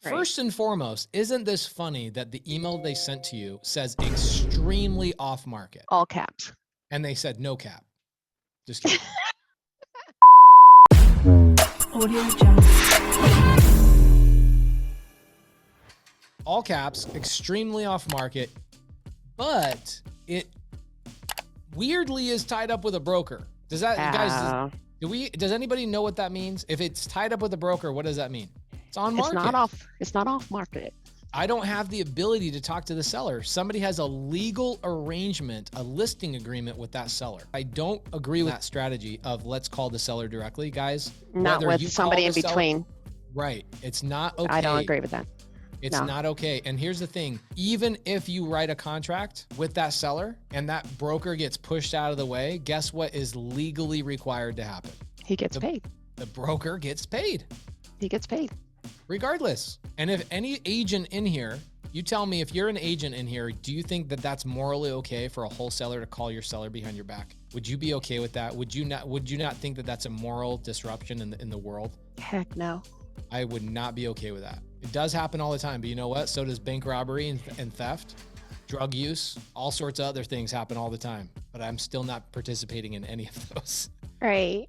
Right. First and foremost, isn't this funny that the email they sent to you says extremely off market All caps. and they said no cap? Just kidding. Audio Jungle. All caps, extremely off market, but it weirdly is tied up with a broker. Does that, guys, does anybody know what that means? If it's tied up with a broker, what does that mean? It's on market. It's not off market. I don't have the ability to talk to the seller. Somebody has a legal arrangement, a listing agreement with that seller. I don't agree with that strategy of let's call the seller directly, guys. Not with somebody in between. Right. It's not okay. I don't agree with that. It's not okay. And here's the thing. Even if you write a contract with that seller and that broker gets pushed out of the way, guess what is legally required to happen? He gets paid. The broker gets paid. He gets paid. Regardless. And if any agent in here, you tell me, if you're an agent in here, do you think that that's morally okay for a wholesaler to call your seller behind your back? Would you be okay with that? Would you not think that that's a moral disruption in the world? Heck no. I would not be okay with that. It does happen all the time, but you know what? So does bank robbery and theft, drug use, all sorts of other things happen all the time, but I'm still not participating in any of those. Right.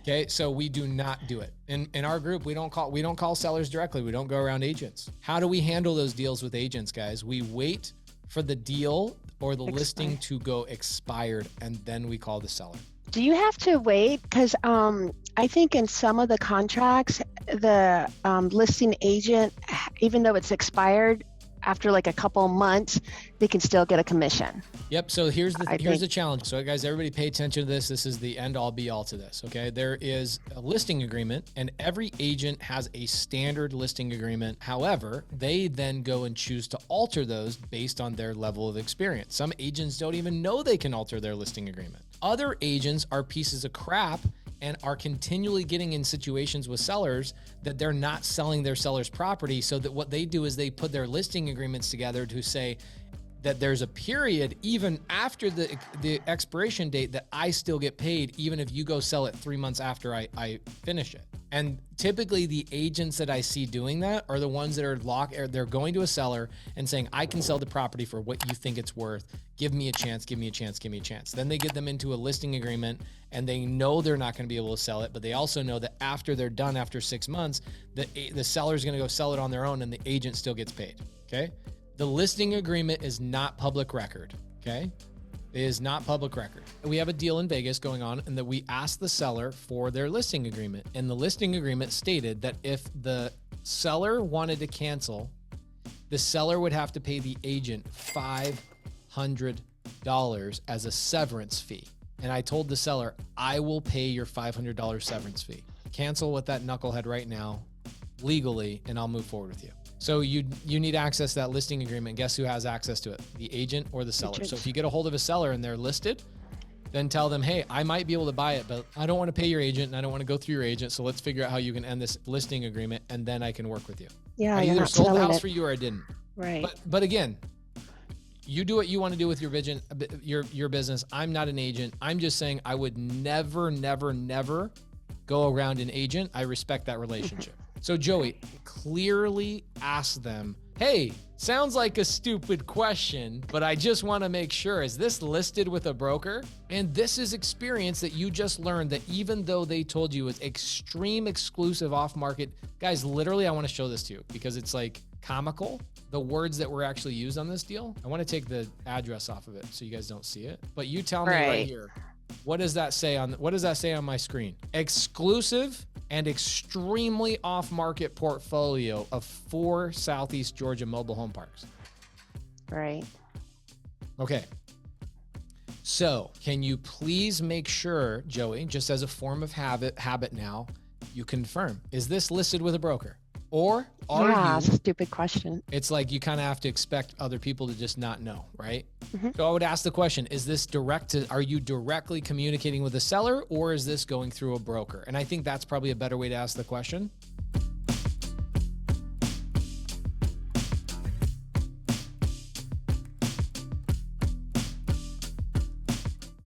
Okay, so we do not do it. In our group, we don't call sellers directly. We don't go around agents. How do we handle those deals with agents, guys? We wait for the deal or the listing to go expired, and then we call the seller. Do you have to wait? Because I think in some of the contracts, the listing agent, even though it's expired, after like a couple months, they can still get a commission. Yep. So here's the challenge. So guys, everybody pay attention to this. This is the end all be all to this. Okay. There is a listing agreement and every agent has a standard listing agreement. However, they then go and choose to alter those based on their level of experience. Some agents don't even know they can alter their listing agreement. Other agents are pieces of crap and are continually getting in situations with sellers that they're not selling their seller's property, so that what they do is they put their listing agreements together to say that there's a period even after the expiration date that I still get paid even if you go sell it 3 months after I finish it. And typically the agents that I see doing that are the ones that are they're going to a seller and saying, I can sell the property for what you think it's worth. Give me a chance, give me a chance, give me a chance. Then they get them into a listing agreement and they know they're not going to be able to sell it, but they also know that after they're done, after 6 months, the seller's going to go sell it on their own and the agent still gets paid. Okay. The listing agreement is not public record. Okay. It is not public record. We have a deal in Vegas going on and that we asked the seller for their listing agreement. And the listing agreement stated that if the seller wanted to cancel, the seller would have to pay the agent $500 as a severance fee. And I told the seller, I will pay your $500 severance fee. Cancel with that knucklehead right now, legally, and I'll move forward with you. So you need access to that listing agreement. Guess who has access to it? The agent or the seller. So if you get a hold of a seller and they're listed, then tell them, hey, I might be able to buy it, but I don't want to pay your agent and I don't want to go through your agent. So let's figure out how you can end this listing agreement and then I can work with you. Yeah, I either sold the house for you or I didn't. Right. But again, you do what you want to do with your business. I'm not an agent. I'm just saying I would never, never, never go around an agent. I respect that relationship. So Joey, clearly ask them, hey, sounds like a stupid question, but I just want to make sure, is this listed with a broker? And this is experience that you just learned that even though they told you it's extreme exclusive off market, guys, literally, I want to show this to you because it's like comical. The words that were actually used on this deal. I want to take the address off of it so you guys don't see it, but you tell me right here. What does that say on my screen? Exclusive and extremely off-market portfolio of 4 Southeast Georgia mobile home parks. Right. Okay. So can you please make sure, Joey, just as a form of habit now, you confirm, is this listed with a broker? Or are you? It's a stupid question. It's like you kind of have to expect other people to just not know, right? So I would ask the question, is this are you directly communicating with the seller or is this going through a broker? And I think that's probably a better way to ask the question.